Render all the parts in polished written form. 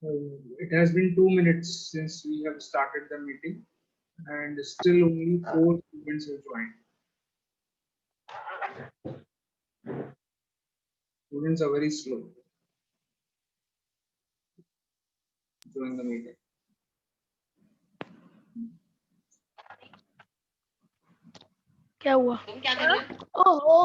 It has been 2 minutes since we have started the meeting, and still only 4 students have joined. Students are very slow during the meeting. क्या हुआ? तुम क्या कर रहे हो? ओहो,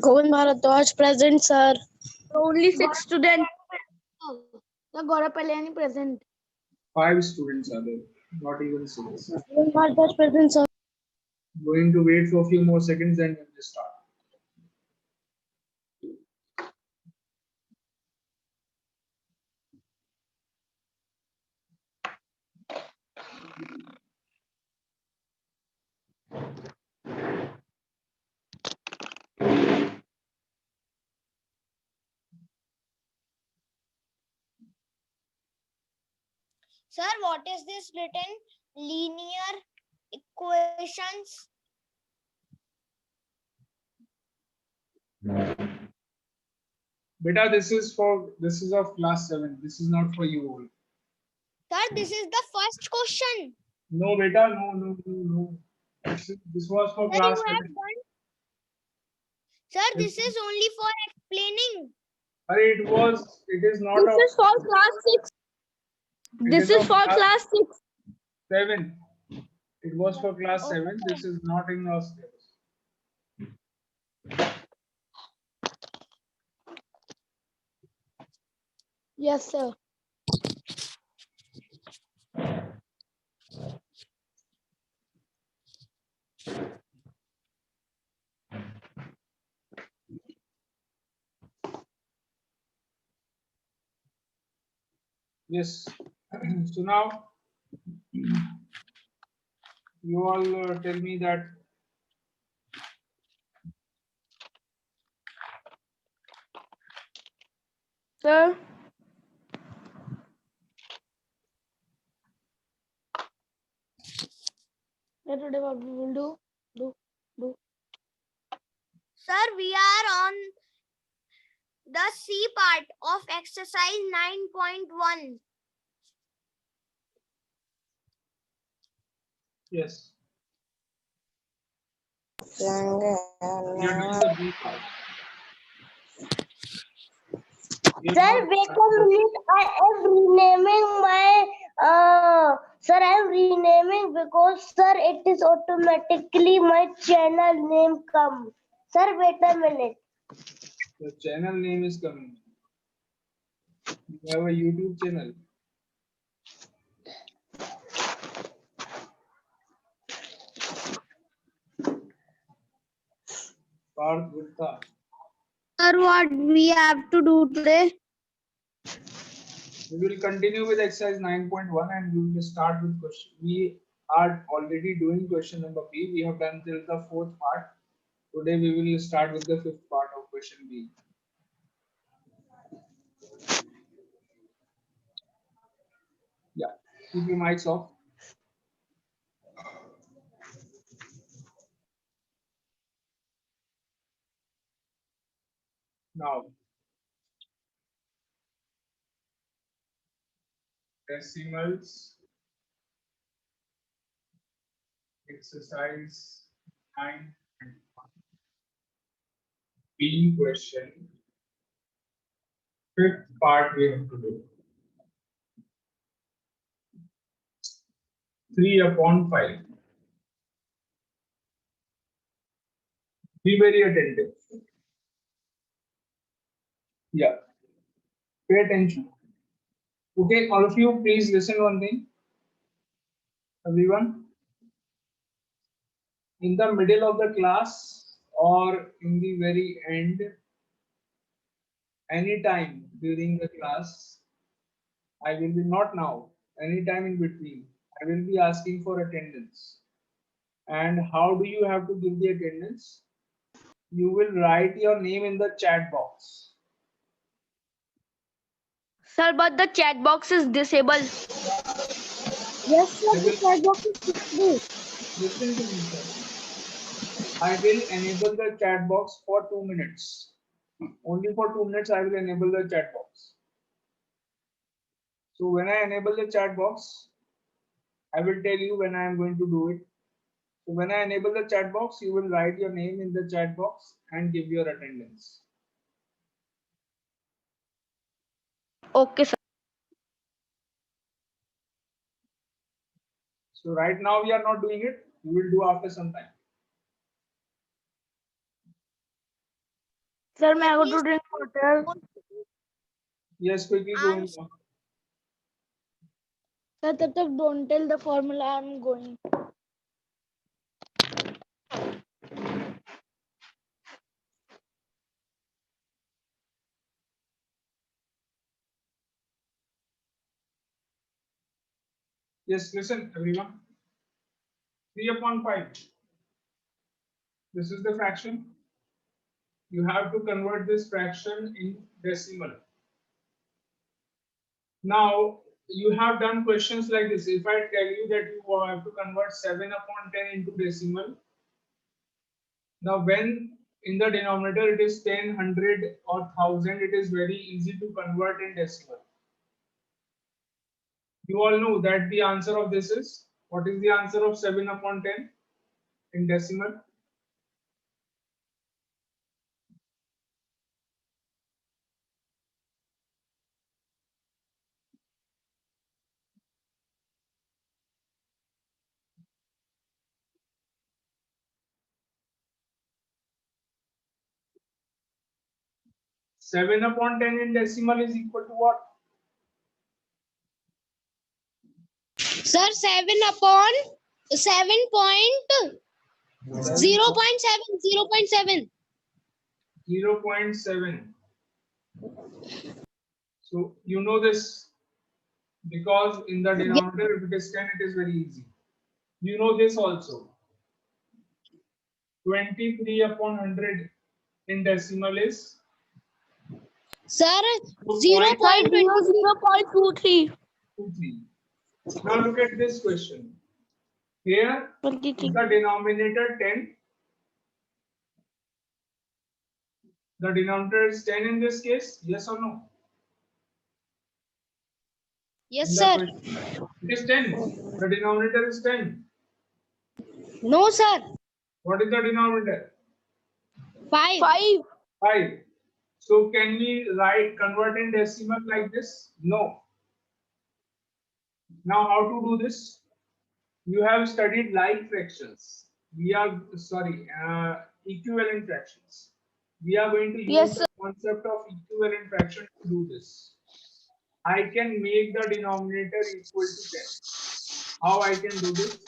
Govind Bharadwaj present, sir. Only 6 students. The Gaurav Palyani present. 5 students are there, not even 6. Govind Bharadwaj present, sir. Going to wait for a few more seconds and we'll just start. Sir, what is this written? Linear equations. Beta, this is of class 7. This is not for you all. Sir, this is the first question. No, beta, no. This was for Sir, class you have 7. done. Sir, this is only for explaining. It is not This of is for class 6. This is of for class 6. 7. It was for class 7. Okay. This is not in your syllabus. Yes, sir. Yes. So now you all tell me that Sir. Today what we will do? Sir, we are on the C part of exercise 9.1. yes. You're doing the B part. Sir, wait a minute. I am renaming my sir, I am renaming because sir, it is automatically my channel name come. Sir, wait a minute. The channel name is coming. You have a YouTube channel. Parth Gupta. Sir, what we have to do today? We will continue with exercise 9.1 and we will start with question. We are already doing question number B. We have done till the 4th part. Today we will start with the 5th part of question B. Yeah, keep your mics off. Now, decimals, exercise 9 and 1. B question, 5th part we have to do. 3/5. Be very attentive. Yeah, pay attention. Okay, all of you, please listen one thing. Everyone, in the middle of the class or in the very end, anytime during the class, I will be not now, anytime in between, I will be asking for attendance. And how do you have to give the attendance? You will write your name in the chat box. Sir, but the chat box is disabled. Yes, sir. I The will- chat box is disabled. Listen to me, sir. I will enable the chat box for 2 minutes. Only for 2 minutes I will enable the chat box. So when I enable the chat box, I will tell you when I am going to do it. So when I enable the chat box, you will write your name in the chat box and give your attendance. Okay, sir. So right now we are not doing it. We will do after some time. Sir, may I go to drink water? Yes, quickly go in. Sir, tab tak don't tell the formula. I'm going. Yes, listen everyone. 3/5. This is the fraction. You have to convert this fraction in decimal. Now you have done questions like this. If I tell you that you have to convert 7/10 into decimal, now when in the denominator it is 10, 100 or 1000, it is very easy to convert in decimal. You all know that the answer of this is, what is the answer of 7/10 in decimal? Seven upon 10 in decimal is equal to what? Sir, 7/7 0.7. 0.7. So you know this because in the denominator, if it is 10, it is very easy. You know this also. 23/100 in decimal is Sir, 0.23. 23. Now look at this question. Here is 23. the denominator 10. The denominator is 10 in this case. Yes or no? Yes, In the sir. question, it is 10. The denominator is 10. No, sir. What is the denominator? 5. 5. So can we convert in decimal like this? No. Now how to do this? You have studied like fractions. Equivalent fractions. We are going to use Yes, the concept of equivalent fraction to do this. I can make the denominator equal to 10. How I can do this?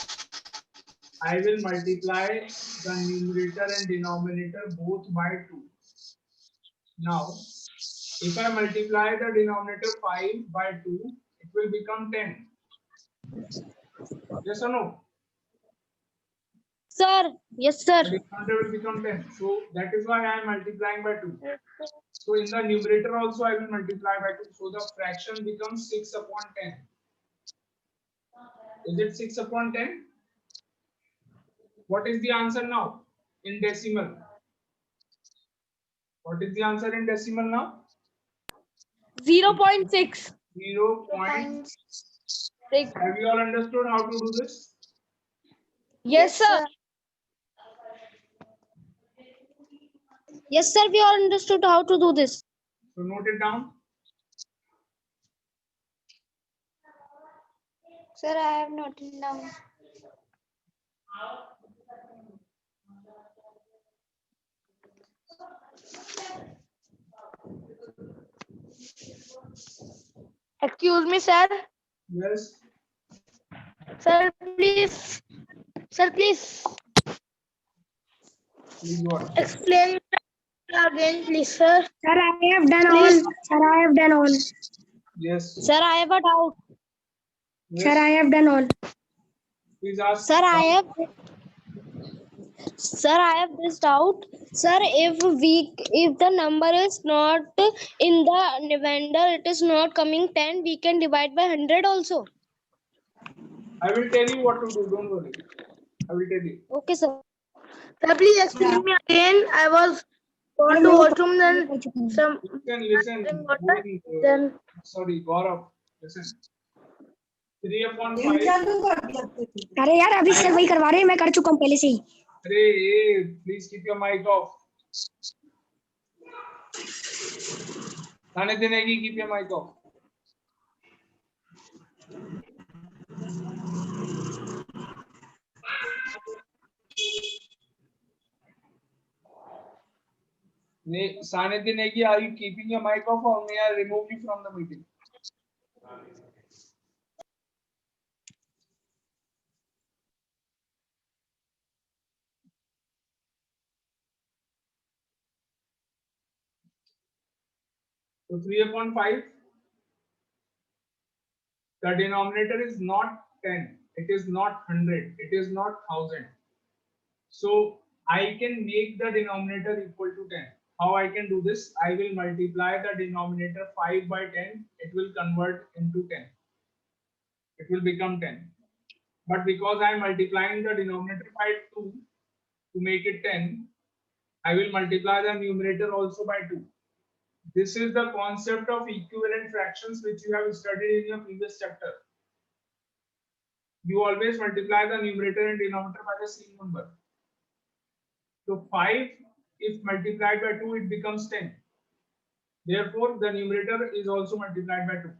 I will multiply the numerator and denominator both by 2. Now, if I multiply the denominator 5 by 2, it will become 10. Yes or no? Sir. Yes, sir. The denominator will become 10. So that is why I am multiplying by 2. So in the numerator also I will multiply by 2. So the fraction becomes 6/10. Is it 6/10? What is the answer now in decimal? What is the answer in decimal now? 0.6. 0.6. Have you all understood how to do this? Yes, sir. Yes, sir. We all understood how to do this. So note it down. Sir, I have noted down. Excuse me, sir. Yes. Sir, please. Sir, please Please what? explain again, please, sir. Sir, I have done all. Sir, I have done all. Yes. Sir, I have a doubt. Yes. Sir, I have done all. Please ask. Sir, I have this doubt. Sir, if the number is not in the vendor, it is not coming 10, we can divide by 100 also. I will tell you what to do. Don't worry. I will tell you. Okay, sir. Sir, please explain me again. I was gone to washroom, then some Listen. drink water, Bhumi, then sorry, Gaurav. Listen. 3/5. अरे यार अभी sir वही करवा रहे हैं, मैं कर चुका हूँ पहले से ही. Hey, please keep your mic off. Tane Dinegi, keep your mic off. Sanidhya Negi, are you keeping your mic off or may I remove you from the meeting? So 3/5, the denominator is not 10, it is not 100, it is not 1000. So I can make the denominator equal to 10. How I can do this? I will multiply the denominator 5 by 10, it will convert into 10. It will become 10. But because I am multiplying the denominator by 2 to make it 10, I will multiply the numerator also by 2. This is the concept of equivalent fractions which you have studied in your previous chapter. You always multiply the numerator and denominator by the same number. So 5, if multiplied by 2, it becomes 10. Therefore, the numerator is also multiplied by 2.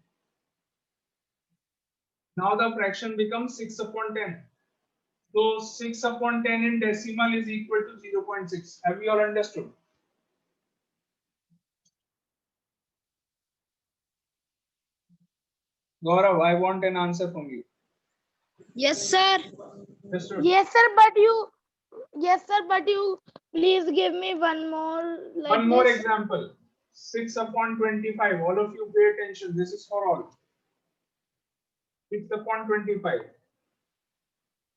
Now the fraction becomes 6/10. So 6/10 in decimal is equal to 0.6. Have you all understood? Gaurav, I want an answer from you. Yes, sir. Understood? yes, sir, but you please give me one more. Like One more this. example. 6/25. All of you pay attention. This is for all. 6/25.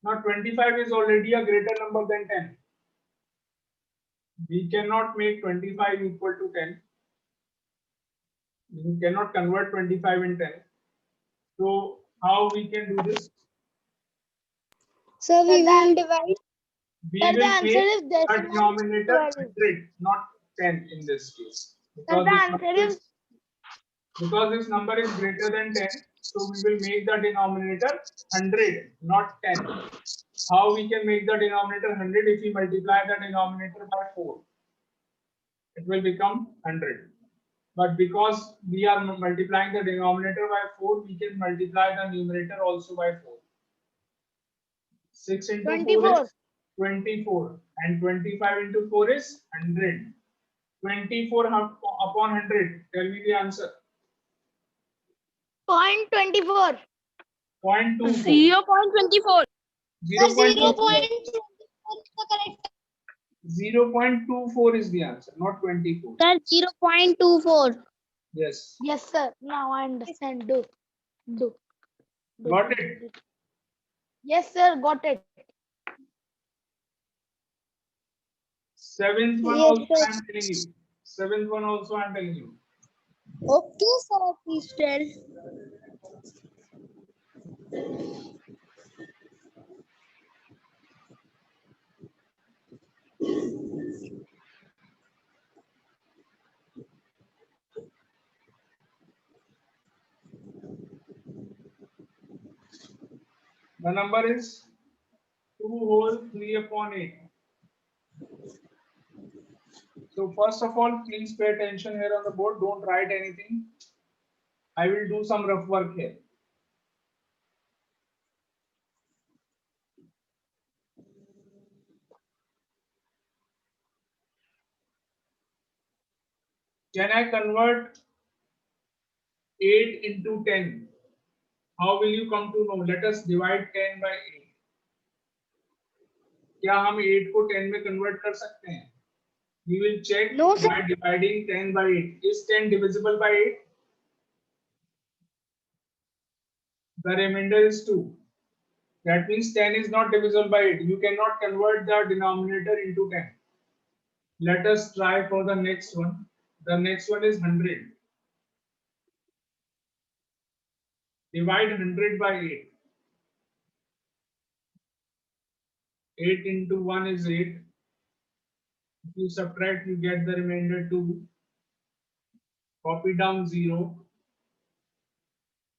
Now 25 is already a greater number than 10. We cannot make 25 equal to 10. We cannot convert 25 in 10. So how we can do this? So we will divide. We Sir, will the answer make is a decimal denominator 12. 100, not 10 in this case. Sir, the answer is Because this number is greater than 10, so we will make the denominator 100, not 10. How we can make the denominator 100? If we multiply the denominator by 4, it will become 100. But because we are multiplying the denominator by 4, we can multiply the numerator also by 4. 6 into 4 24. is 24 and 25 into 4 is 100. 24 upon 100. Tell me the answer. 0.24. 0.24. 0.24. 0.24 is the answer, not 24. Sir, 0.24. Yes. Yes, sir. Now I understand. Do. Got it? Yes, sir. Got it. Seventh one Yes, also sir. I am telling you. Seventh one also I am telling you. Okay, sir. Please tell. The number is 2 whole 3/8. So first of all, please pay attention here on the board. Don't write anything. I will do some rough work here. Can I convert 8 into 10? How will you come to know? Let us divide 10 by 8. क्या हम 8 को 10 में convert कर सकते हैं? We will check No, sir. by dividing 10 by 8. Is 10 divisible by 8? The remainder is 2. That means 10 is not divisible by 8. You cannot convert the denominator into 10. Let us try for the next one. The next one is 100. Divide 100 by 8. 8 into 1 is 8. If you subtract, you get the remainder 2. Copy down 0.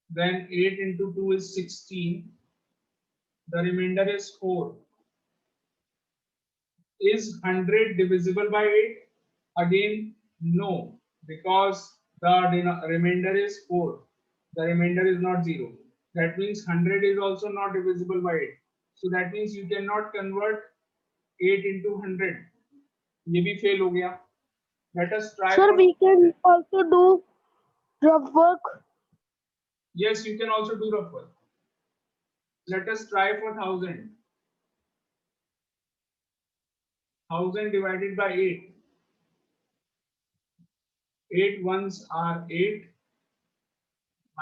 Then 8 into 2 is 16. The remainder is 4. Is 100 divisible by 8? Again, no, because the remainder is 4. The remainder is not 0. That means 100 is also not divisible by 8. So that means you cannot convert 8 into 100. ये भी fail हो गया. Let us try. Sir, for, we can also do rough work. yes, you can also do rough work. Let us try for 1000. 1000 divided by 8. 8 ones are 8.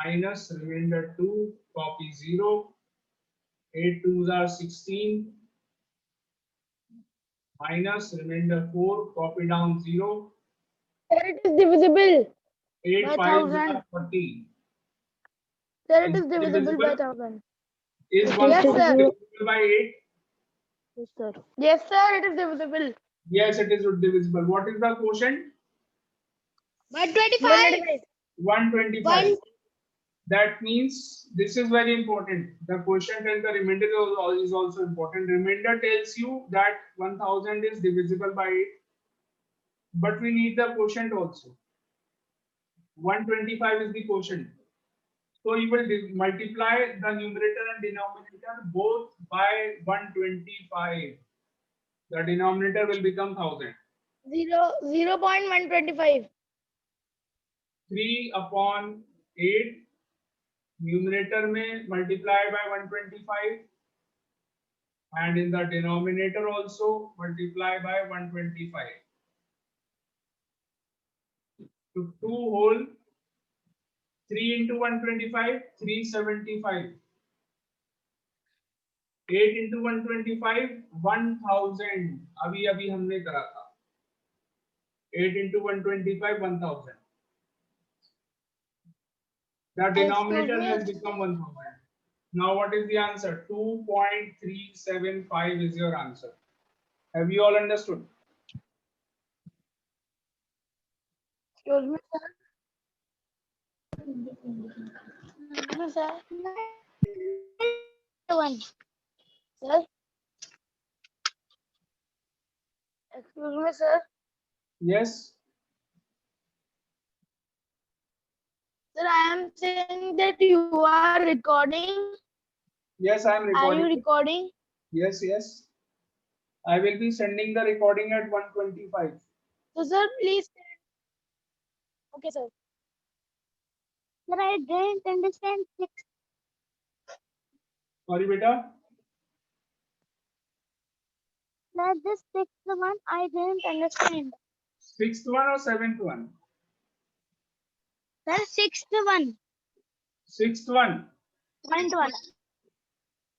Minus remainder 2, copy 0. 8 twos are 16. Minus remainder 4, copy down 0. Sir, it is divisible 8 by fives 1000. are 40. Sir, it Is is divisible by 1000. Is Yes, 1000 sir. divisible by 8? Yes, sir. Yes, sir, it is divisible. Yes, it is divisible. What is the quotient? 125. 125. That means this is very important. The quotient and the remainder is also important. Remainder tells you that 1000 is divisible by 8. But we need the quotient also. 125 is the quotient. So you will multiply the numerator and denominator both by 125. The denominator will become 1000. 0.125. 3 upon 8. Numerator में multiply by 125. And in the denominator also multiply by 125. So 2 whole 3 into 125, 375. 8 into 125, 1000. अभी हमने करा था. 8 into 125, 1000. The denominator has become 1000. Now what is the answer? 2.375 is your answer. Have you all understood? Excuse me, sir. Excuse me, sir. One. Sir. Excuse me, sir. Yes. Sir, I am saying that you are recording. Yes, I am Are recording. you recording? Yes, yes. I will be sending the recording at 125. So, sir, please. Okay, sir. Sir, I didn't understand 6. Sorry, beta. Sir, this 6th one I didn't understand. 6th one or 7th one? Sir, 6th one. 6th one. Point wala.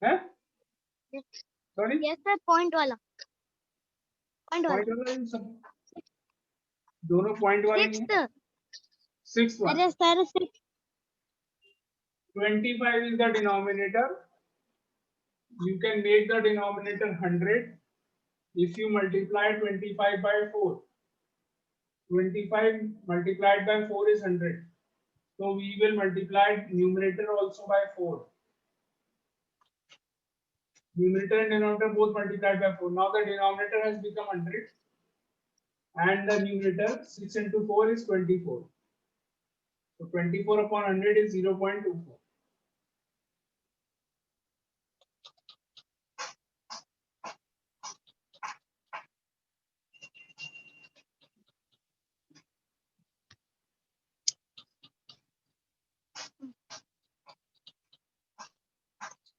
Huh? Sorry? Yes, sir, point wala. Point wala. Point वाला सब दोनों point वाले नहीं हैं. 6th. 6th one. Sir, 6th. 25 is the denominator. You can make the denominator 100 if you multiply 25 by 4. 25 multiplied by 4 is 100. So we will multiply numerator also by 4. Numerator and denominator both multiplied by 4. Now the denominator has become 100. And the numerator 6 into 4 is 24. So 24 upon 100 is 0.24.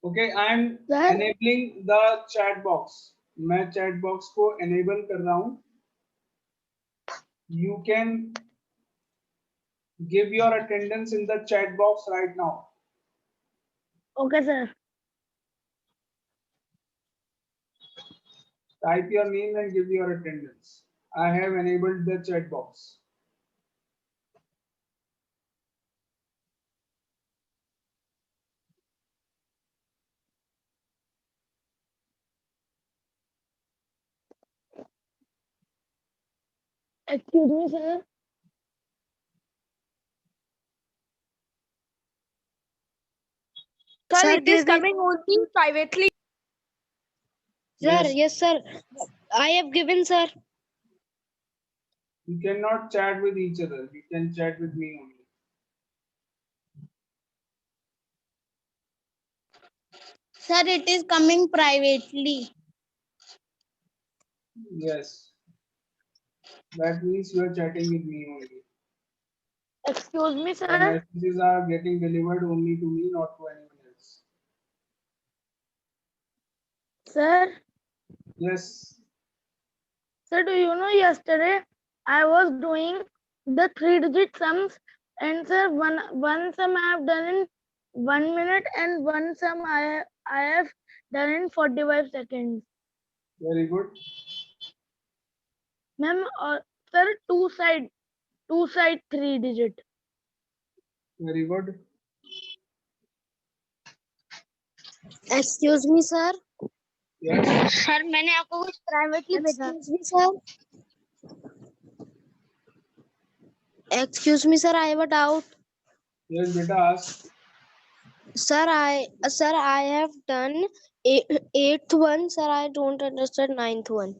Okay, I am Sir? enabling the chat box. मैं chat box को enable कर रहा हूँ. You can give your attendance in the chat box right now. Okay, sir. Type your name and give your attendance. I have enabled the chat box. Excuse me, sir. Sir, Sir, it is give it. coming only privately. Sir, Yes. yes, sir. I have given, sir. You cannot chat with each other. You can chat with me only. Sir, it is coming privately. Yes. That means you are chatting with me only. Excuse me, The sir. messages are getting delivered only to me, not to anyone else. Sir, Yes. sir, do you know yesterday I was doing the 3-digit sums, and sir, one sum I have done in 1 minute and one sum I have done in 45 seconds. Very good. Ma'am, sir, two side 3-digit. Very good. Excuse me, sir. Yes. Sir मैंने आपको कुछ privately भेजा. Excuse me, sir. Excuse me, sir. I have a doubt. Yes, beta, ask. Sir, I have done eighth one. Sir, I don't understand ninth one.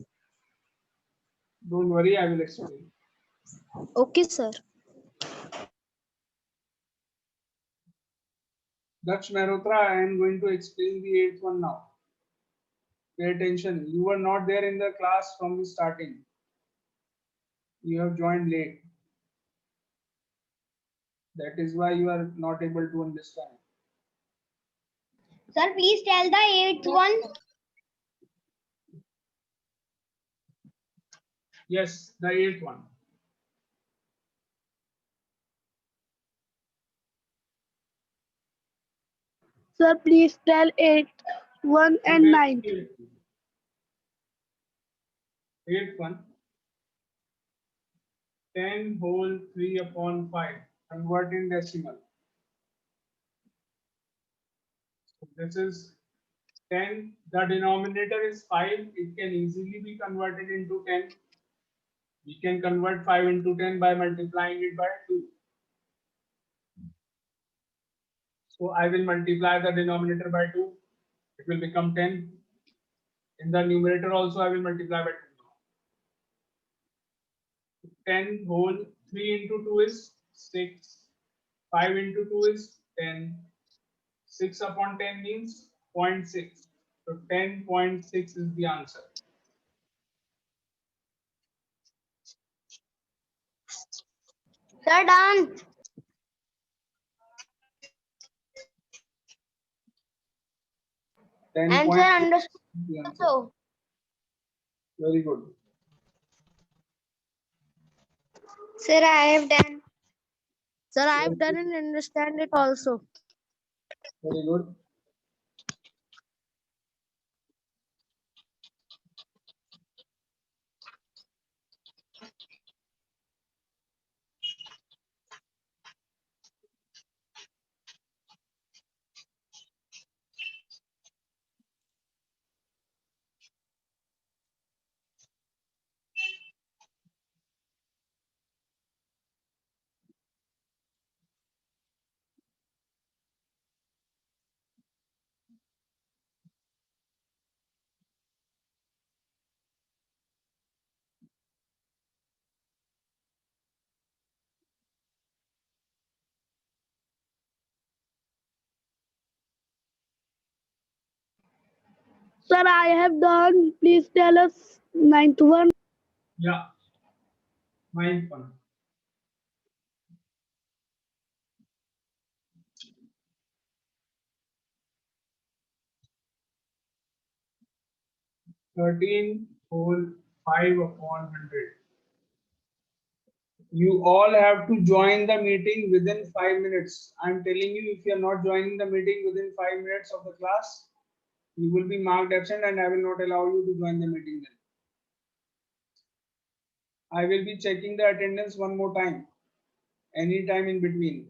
Don't worry, I will explain. Okay, sir. Daksh Mehrotra, I am going to explain the eighth one now. Pay attention. You were not there in the class from the starting. You have joined late. That is why you are not able to understand. Sir, please tell the eighth one. Yes, the eighth one. Sir, please tell 8, 1 and Okay, 9. eighth one. 10 whole 3 upon 5. Convert in decimal. So this is 10. The denominator is 5. It can easily be converted into 10. We can convert 5 into 10 by multiplying it by 2. So I will multiply the denominator by 2. It will become 10. In the numerator also I will multiply by 2. 10 whole 3 into 2 is 6. 5 into 2 is 10. 6 upon 10 means 0.6. So 10.6 is the answer. Sir, done. And sir, 10.6 understood is the answer. also. Very good. Sir, I have done. Sir, I have done and understand it also. Very good. Sir, I have done. Please tell us 9th one. Yeah. Ninth one. Thirteen whole 5 upon 100. You all have to join the meeting within 5 minutes. I'm telling you, if you are not joining the meeting within 5 minutes of the class, you will be marked absent and I will not allow you to join the meeting then. I will be checking the attendance one more time. Any time in between.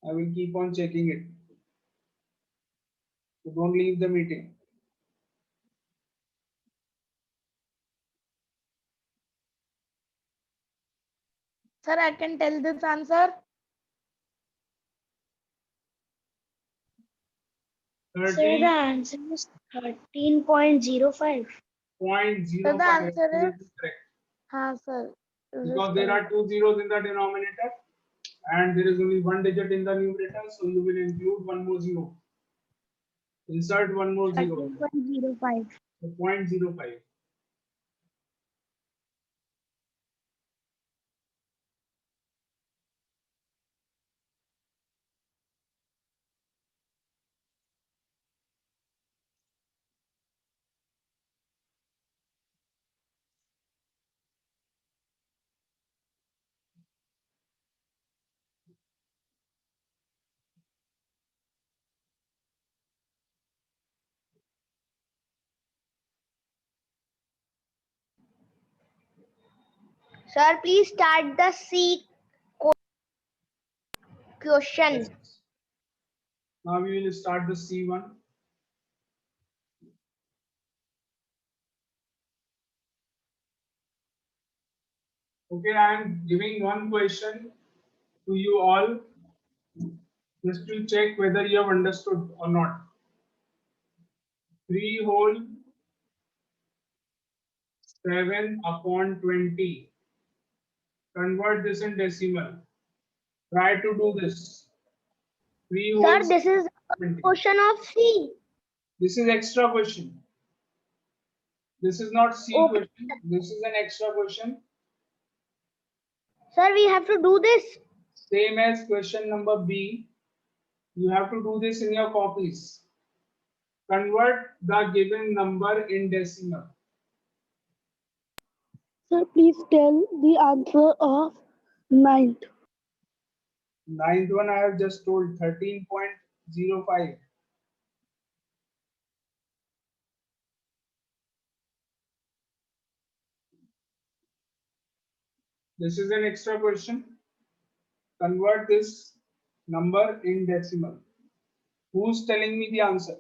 I will keep on checking it. So don't leave the meeting. Sir, I can tell this answer. 13.05. answer is 13.05. So the answer is correct. sir. This is Because there are correct. 2 zeros in the denominator and there is only 1 digit in the numerator, so you will include one more zero. Insert one more zero. 13.05. So 0.05. Sir, please start the C question. Yes. Now we will start the C1. Okay, I am giving one question to you all just to check whether you have understood or not. 3 whole 7 upon 20. Convert this in decimal. Try to do this. 3 whole Sir, this is 20. question of C. This is extra question. This is not C Okay. question. This is an extra question. Sir, we have to do this. Same as question number B. You have to do this in your copies. Convert the given number in decimal. Sir, please tell the answer of 9th. Ninth one I have just told 13.05. This is an extra question. Convert this number in decimal. Who's telling me the answer?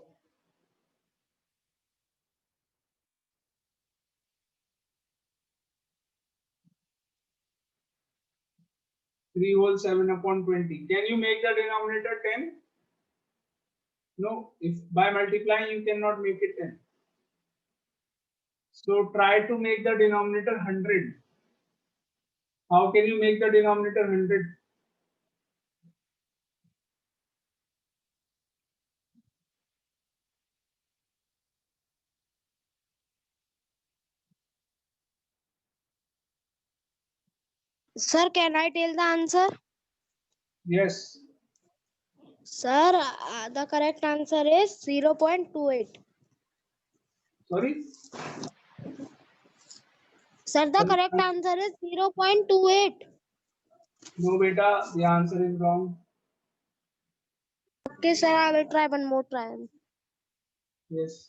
Three whole 7 upon 20. Can you make the denominator 10? No, if by multiplying you cannot make it 10. So try to make the denominator 100. How can you make the denominator 100? Sir, can I tell the answer? Yes. Sir, the correct answer is 0.28. Sorry? Sir, the correct answer is 0.28. No, beta, the answer is wrong. Okay, sir, I will try one more time. Yes.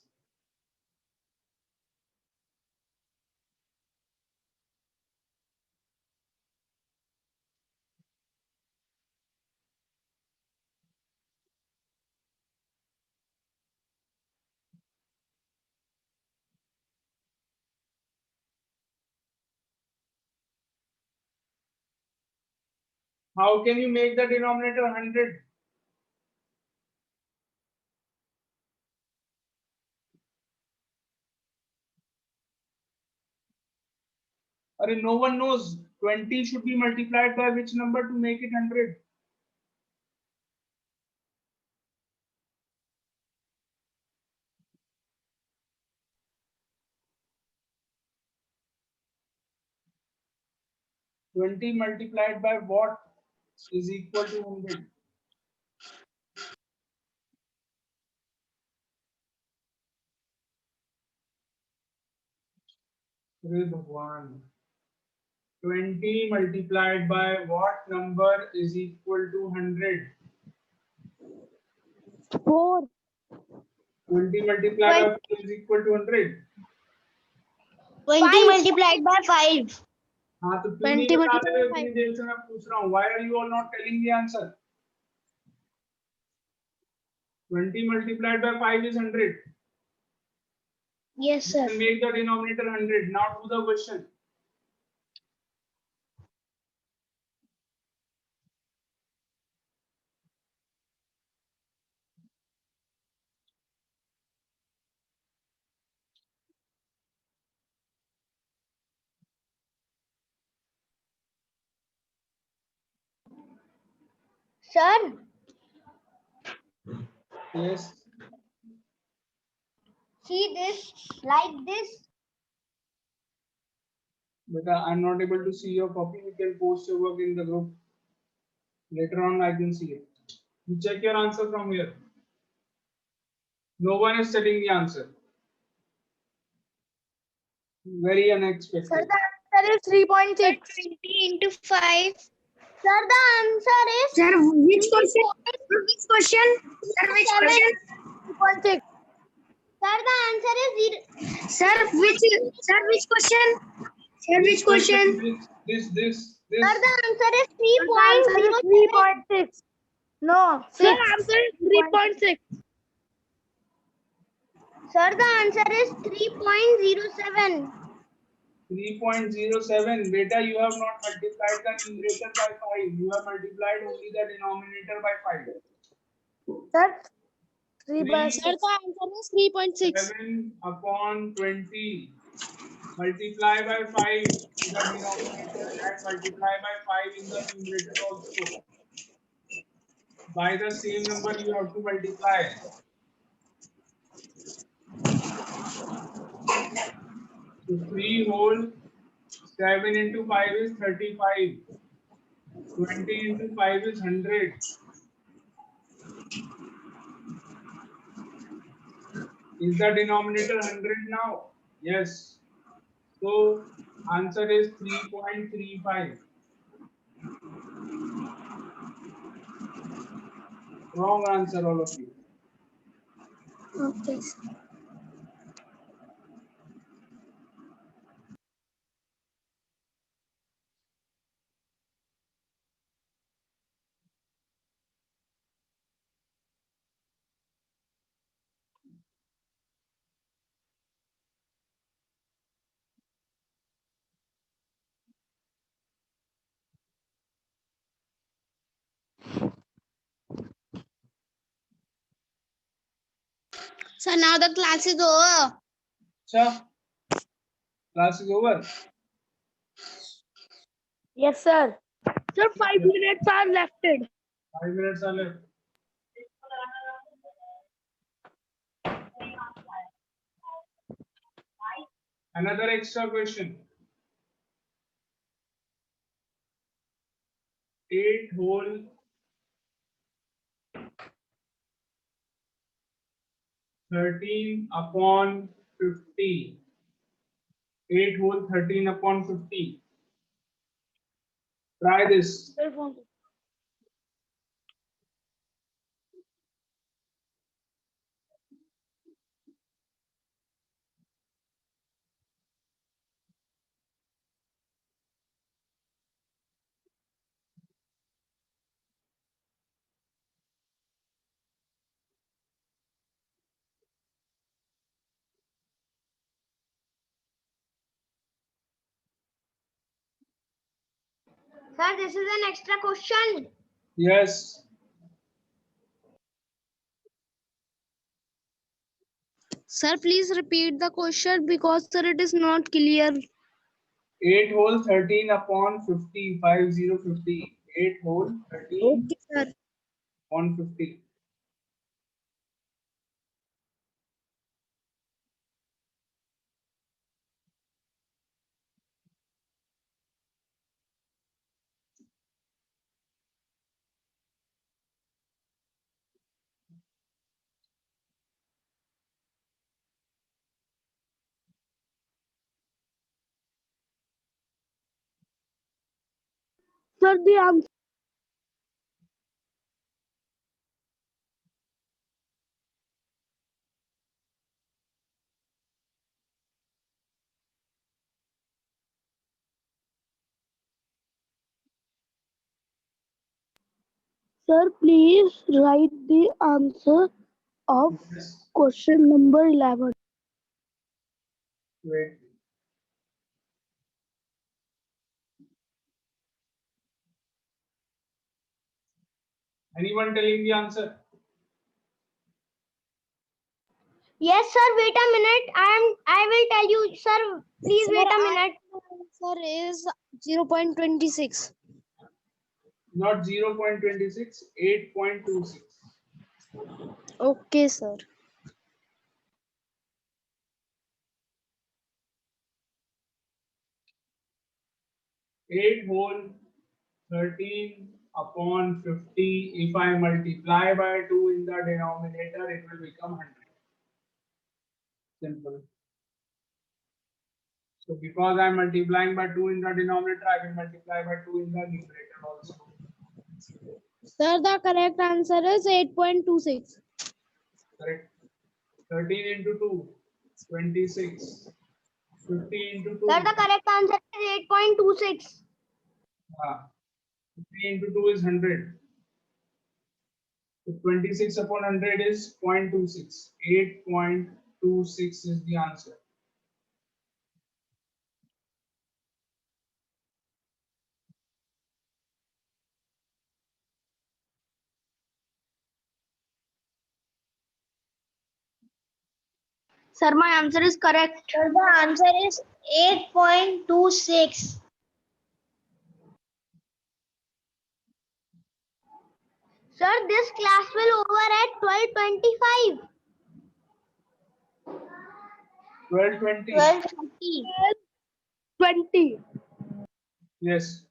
How can you make the denominator 100? No one knows 20 should be multiplied by which number to make it 100? Twenty multiplied by what is equal to 100? With 1. 20 multiplied by what number is equal to 100? 4. 20 multiplied by 4 is equal to 100. 20 multiplied by 5. हाँ तो क्यों नहीं 20 बता multiplied रहे हो? by इतनी देर से मैं पूछ रहा हूँ. Why are you all not telling the answer? 20 multiplied by 5 is 100. Yes, You sir. can make the denominator 100. Now do the question. Sir, Yes. see this like this. But I'm not able to see your copy. You can post your work in the group. Later on, I can see it. You check your answer from here. No one is telling the answer. Very Sir, unexpected. the answer is 3.6. 20 into 5. Sir, the answer is. Sir, which question? Which question? Sir, which question? 3.6. Sir, the answer is 0. Sir, which question? Sir, which question? This. Sir, the answer is Sir, the answer is 3.07. 3.6. No, Sir, 6. answer is 3.6. Sir, the answer is 3.07. 3.07. Beta, you have not multiplied the numerator by 5. You have multiplied only the denominator by 5. Sir, 3 by Three. Sir, the answer is 3.6. 7 upon 20. Multiply by 5 in the denominator and multiply by 5 in the numerator also. By the same number you have to multiply. So 3 whole 7 into 5 is 35. 20 into 5 is 100. Is the denominator 100 now? Yes. So answer is 3.35. Wrong answer, all of you. Okay. Sir, now the class is over. Sure. Class is over. yes, sir. Sir, 5 minutes are left. 5 minutes are left. Another extra question. 8 whole 13 upon 50. 8 whole 13 upon 50. Try this. Sir, this is an extra question. Yes. Sir, please repeat the question because sir, it is not clear. 8 whole 13 upon 50. 50. 8 whole 13 Okay, sir. upon 50. Sir, the answer. Sir, please write the answer of Yes. question number 11. Wait. Anyone telling the answer? Yes, sir. Wait a minute. I will tell you, sir. Please Sir, wait a minute. answer is 0.26. Not 0.26, 8.26. Okay, sir. 8 whole 13 upon 50. If I multiply by 2 in the denominator, it will become 100. Simple. So because I am multiplying by 2 in the denominator, I will multiply by 2 in the numerator also. Sir, the correct answer is 8.26. Correct. 13 into 2, 26. 50 into 2. Sir, the correct answer is 8.26. 50 into 2 is 100. So 26 upon 100 is 0.26. 8.26 is the answer. Sir, my answer is correct. Sir, the answer is 8.26. Sir, this class will over at 12:25. 1220. 12:30. 20. Yes.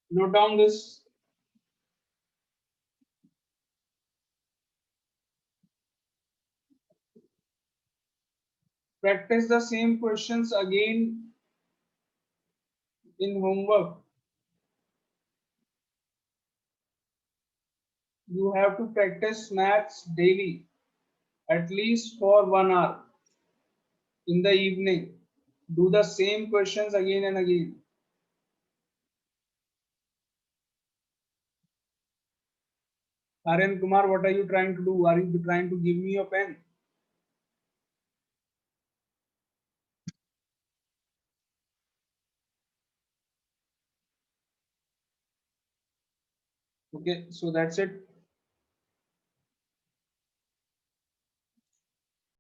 Note down this. Practice the same questions again in homework. You have to practice maths daily, at least for 1 hour in the evening. Do the same questions again and again. Aryan Kumar, what are you trying to do? Are you trying to give me your pen? Okay, so that's it.